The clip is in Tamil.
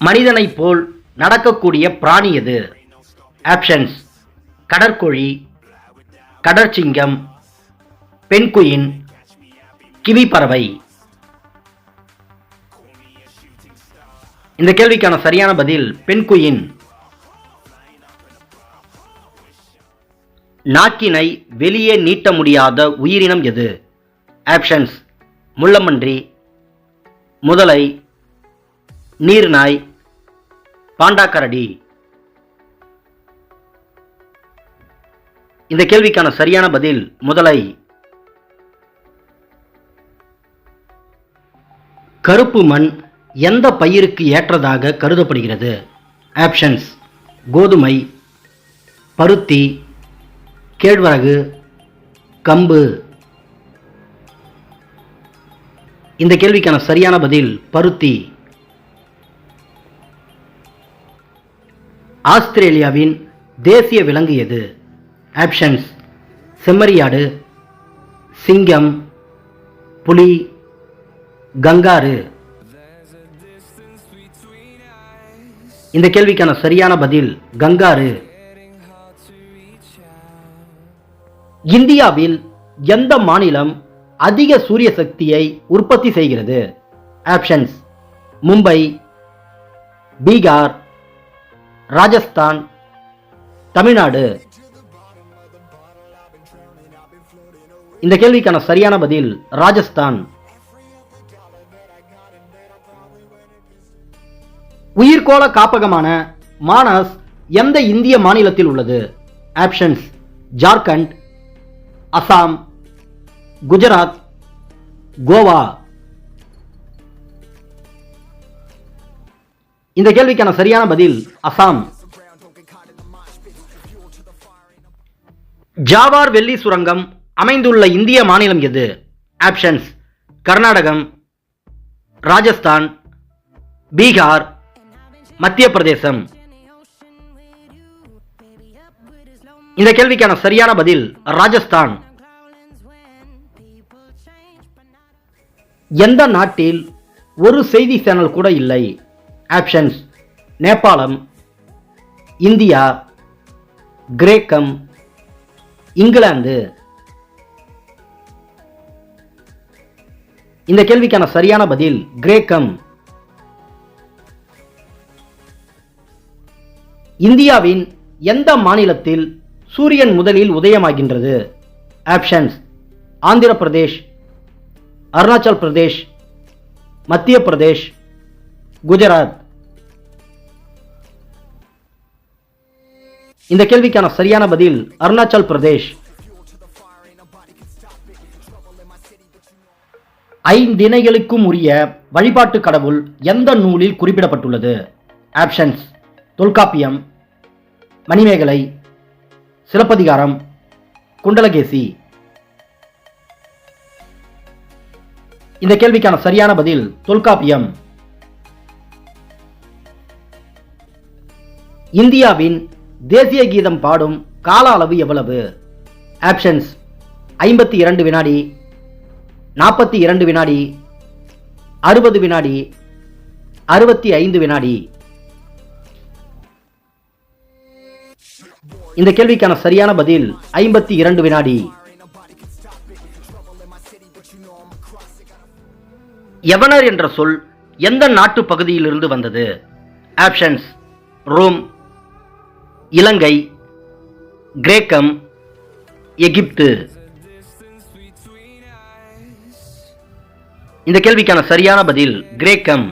மனிதனைப் போல் நடக்கக்கூடிய பிராணி எது? ஆப்ஷன்ஸ்: கடற்கோழி, கடற்சிங்கம், பென்குயின், கிவி பறவை. இந்த கேள்விக்கான சரியான பதில் பென்குயின். நாக்கினை வெளியே நீட்ட முடியாத உயிரினம் எது? ஆப்ஷன்ஸ்: முள்ளம்பன்றி, முதலை, நீர்நாய், பாண்டாக்கரடி. இந்த கேள்விக்கான சரியான பதில் முதலை. கருப்பு மண் எந்த பயிருக்கு ஏற்றதாக கருதப்படுகிறது? ஆப்ஷன்ஸ்: கோதுமை, பருத்தி, கேழ்வரகு, கம்பு. இந்த கேள்விக்கான சரியான பதில் பருத்தி. ஆஸ்திரேலியாவின் தேசிய விலங்கு எது? ஆப்ஷன்ஸ்: செம்மறியாடு, சிங்கம், புலி, கங்காரு. இந்த கேள்விக்கான சரியான பதில் கங்காரு. இந்தியாவில் எந்த மாநிலம் அதிக சூரிய சக்தியை உற்பத்தி செய்கிறது? ஆப்ஷன்ஸ்: மும்பை, பீகார், ராஜஸ்தான், தமிழ்நாடு. இந்த கேள்விக்கான சரியான பதில் ராஜஸ்தான். உயிர்கோள காப்பகமான மானஸ் எந்த இந்திய மாநிலத்தில் உள்ளது? ஆப்ஷன்ஸ்: ஜார்க்கண்ட், அசாம், குஜராத், கோவா. இந்த கேள்விக்கான சரியான பதில் அசாம். ஜாவார் வெள்ளி சுரங்கம் அமைந்துள்ள இந்திய மாநிலம் எது? ஆப்ஷன்ஸ்: கர்நாடகம், ராஜஸ்தான், பீகார், மத்திய பிரதேசம். இந்த கேள்விக்கான சரியான பதில் ராஜஸ்தான். எந்த நாட்டில் ஒரு செய்தி சேனல் கூட இல்லை? ஆப்ஷன்ஸ்: நேபாளம், இந்தியா, கிரேக்கம், இங்கிலாந்து. இந்த கேள்விக்கான சரியான பதில் கிரேக்கம். இந்தியாவின் எந்த மாநிலத்தில் சூரியன் முதலில் உதயமாகின்றது? ஆப்ஷன்ஸ்: ஆந்திர பிரதேஷ், அருணாச்சல் பிரதேஷ், மத்திய பிரதேஷ், குஜராத். இந்த கேள்விக்கான சரியான பதில் அருணாச்சல் பிரதேஷ். ஐந்திணைகளுக்கும் உரிய வழிபாட்டு கடவுள் எந்த நூலில் குறிப்பிடப்பட்டுள்ளது? ஆப்ஷன்ஸ்: தொல்காப்பியம், மணிமேகலை, சிலப்பதிகாரம், குண்டலகேசி. இந்த கேள்விக்கான சரியான பதில் தொல்காப்பியம். இந்தியாவின் தேசிய கீதம் பாடும் கால அளவு எவ்வளவு? ஆப்ஷன்ஸ்: 52 வினாடி, 42 வினாடி, 60 வினாடி, 65 வினாடி. இந்த கேள்விக்கான சரியான பதில் 52 வினாடி. யவனர் என்ற சொல் எந்த நாட்டு பகுதியிலிருந்து வந்தது? ஆப்ஷன்ஸ்: ரோம், இலங்கை, கிரேக்கம், எகிப்து. இந்த கேள்விக்கான சரியான பதில் கிரேக்கம்.